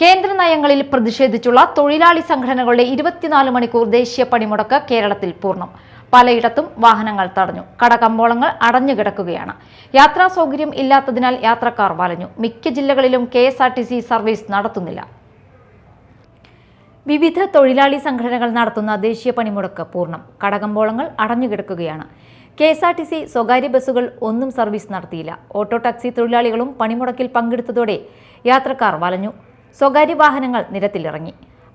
കേന്ദ്ര നയങ്ങളിൽ പ്രതിഷേധിച്ചുള്ള തൊഴിലാളി സംഘടനകളുടെ 24 മണിക്കൂർ ദേശീയ പണിമുടക്ക് കേരളത്തിൽ പൂർണ്ണം. പലയിടത്തും വാഹനങ്ങൾ തടഞ്ഞു. കടകമ്പോളങ്ങൾ അടഞ്ഞുകിടക്കുകയാണ്. യാത്രാ സൗകര്യം ഇല്ലാത്തതിനാൽ യാത്രക്കാർ വലഞ്ഞു. മിക്ക ജില്ലകളിലും KSRTC സർവീസ് നടത്തുന്നില്ല. വിവിധ തൊഴിലാളി സംഘടനകൾ നടത്തുന്ന ദേശീയ പണിമുടക്ക് പൂർണ്ണം. കടകമ്പോളങ്ങൾ അടഞ്ഞുകിടക്കുകയാണ്. KSRTC സ്വകാര്യ ബസ്സുകൾ ഒന്നും സർവീസ് നടത്തിയില്ല. ഓട്ടോ ടാക്സി തൊഴിലാളികളും പണിമുടക്കിൽ പങ്കെടുത്തതോടെ യാത്രക്കാർ വലഞ്ഞു. സ്വകാര്യ വാഹനങ്ങൾ നിരത്തിലിറങ്ങി.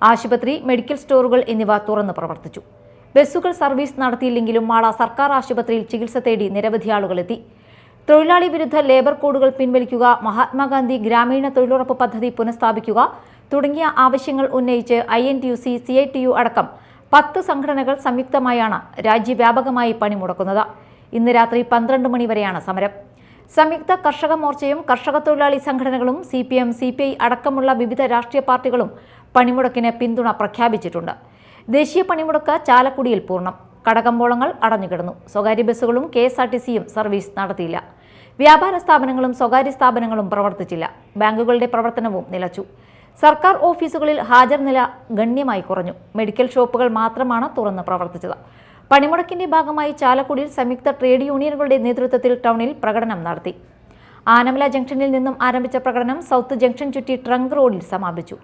ആശുപത്രി, മെഡിക്കൽ സ്റ്റോറുകൾ എന്നിവ തുറന്ന് പ്രവർത്തിച്ചു. ബസ്സുകൾ സർവീസ് നടത്തിയില്ലെങ്കിലും മാള സർക്കാർ ആശുപത്രിയിൽ ചികിത്സ തേടി നിരവധി ആളുകളെത്തി. തൊഴിലാളി വിരുദ്ധ ലേബർ കോഡുകൾ പിൻവലിക്കുക, മഹാത്മാഗാന്ധി ഗ്രാമീണ തൊഴിലുറപ്പ് പദ്ധതി പുനഃസ്ഥാപിക്കുക തുടങ്ങിയ ആവശ്യങ്ങൾ ഉന്നയിച്ച് INTUC, CITU അടക്കം 10 സംഘടനകൾ സംയുക്തമായാണ് രാജ്യവ്യാപകമായി പണിമുടക്കുന്നത്. ഇന്ന് രാത്രി 12 മണി വരെയാണ് സമരം. സംയുക്ത കർഷക മോർച്ചയും കർഷക തൊഴിലാളി സംഘടനകളും CPM, CPI അടക്കമുള്ള വിവിധ രാഷ്ട്രീയ പാർട്ടികളും പണിമുടക്കിന് പിന്തുണ പ്രഖ്യാപിച്ചിട്ടുണ്ട്. ദേശീയ പണിമുടക്ക് ചാലക്കുടിയിൽ പൂർണ്ണം. കടകമ്പോളങ്ങൾ അടഞ്ഞുകിടന്നു. സ്വകാര്യ ബസ്സുകളും KSRTCയും സർവീസ് നടത്തിയില്ല. വ്യാപാര സ്ഥാപനങ്ങളും സ്വകാര്യ സ്ഥാപനങ്ങളും പ്രവർത്തിച്ചില്ല. ബാങ്കുകളുടെ പ്രവർത്തനവും നിലച്ചു. സർക്കാർ ഓഫീസുകളിൽ ഹാജർ നില ഗണ്യമായി കുറഞ്ഞു. മെഡിക്കൽ ഷോപ്പുകൾ മാത്രമാണ് തുറന്ന് പ്രവർത്തിച്ചത്. പണിമുടക്കിന്റെ ഭാഗമായി ചാലക്കുടിയിൽ സംയുക്ത ട്രേഡ് യൂണിയനുകളുടെ നേതൃത്വത്തിൽ ടൗണിൽ പ്രകടനം നടത്തി. ആനമല ജംഗ്ഷനിൽ നിന്നും ആരംഭിച്ച പ്രകടനം സൗത്ത് ജംഗ്ഷൻ ചുറ്റി ട്രങ്ക് റോഡിൽ സമാപിച്ചു.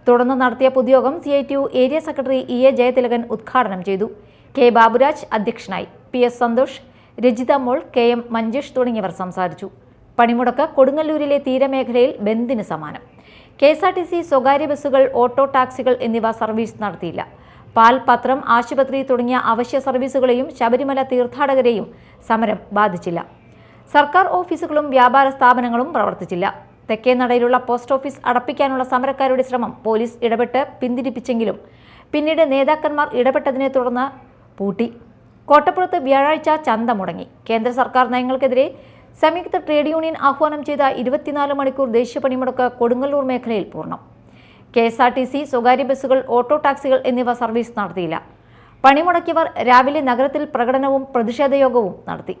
തുടർന്ന് നടത്തിയ പൊതുയോഗം CITU area secretary EA Jayathilakan ഉദ്ഘാടനം ചെയ്തു. K ബാബുരാജ് അധ്യക്ഷനായി. PS സന്തോഷ്, രജിത മോൾ, KM മഞ്ജേഷ് തുടങ്ങിയവർ സംസാരിച്ചു. പണിമുടക്ക് കൊടുങ്ങല്ലൂരിലെ തീരമേഖലയിൽ ബന്ദിന് സമാനം. KSRTC സ്വകാര്യ ബസ്സുകൾ, ഓട്ടോ ടാക്സികൾ എന്നിവ സർവീസ് നടത്തിയില്ല. പാൽ, പത്രം, ആശുപത്രി തുടങ്ങിയ അവശ്യ സർവീസുകളെയും ശബരിമല തീർത്ഥാടകരെയും സമരം ബാധിച്ചില്ല. സർക്കാർ ഓഫീസുകളും വ്യാപാര സ്ഥാപനങ്ങളും പ്രവർത്തിച്ചില്ല. തെക്കേനടയിലുള്ള പോസ്റ്റ് ഓഫീസ് അടപ്പിക്കാനുള്ള സമരക്കാരുടെ ശ്രമം പോലീസ് ഇടപെട്ട് പിന്തിരിപ്പിച്ചെങ്കിലും പിന്നീട് നേതാക്കന്മാർ ഇടപെട്ടതിനെ തുടർന്ന് പൂട്ടി. കോട്ടപ്പുറത്ത് വ്യാഴാഴ്ച ചന്ത മുടങ്ങി. കേന്ദ്ര സർക്കാർ നയങ്ങൾക്കെതിരെ സംയുക്ത ട്രേഡ് യൂണിയൻ ആഹ്വാനം ചെയ്ത 24 മണിക്കൂർ ദേശീയ പണിമുടക്ക് കൊടുങ്ങല്ലൂർ മേഖലയിൽ പൂർണ്ണം. KSRTC സ്വകാര്യ ബസ്സുകൾ, ഓട്ടോ ടാക്സികൾ എന്നിവ സർവീസ് നടത്തിയില്ല. പണിമുടക്കിയവർ രാവിലെ നഗരത്തിൽ പ്രകടനവും പ്രതിഷേധയോഗവും നടത്തി.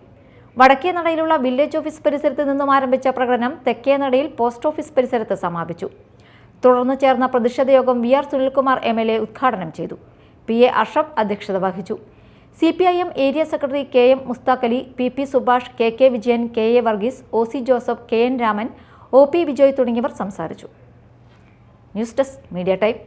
വടക്കേ നടയിലുള്ള വില്ലേജ് ഓഫീസ് പരിസരത്ത് നിന്നും ആരംഭിച്ച പ്രകടനം തെക്കേ നടയിൽ പോസ്റ്റ് ഓഫീസ് പരിസരത്ത് സമാപിച്ചു. തുടർന്ന് ചേർന്ന പ്രതിഷേധയോഗം VR സുനിൽകുമാർ MLA ഉദ്ഘാടനം ചെയ്തു. PA അഷ്റഫ് അധ്യക്ഷത വഹിച്ചു. CPIM area secretary KM Musthakhali, PP Subhash, KK Vijayan, KA Varghese, OC Joseph, KN Raman, OP Vijoy തുടങ്ങിയവർ സംസാരിച്ചു. News desk, media time.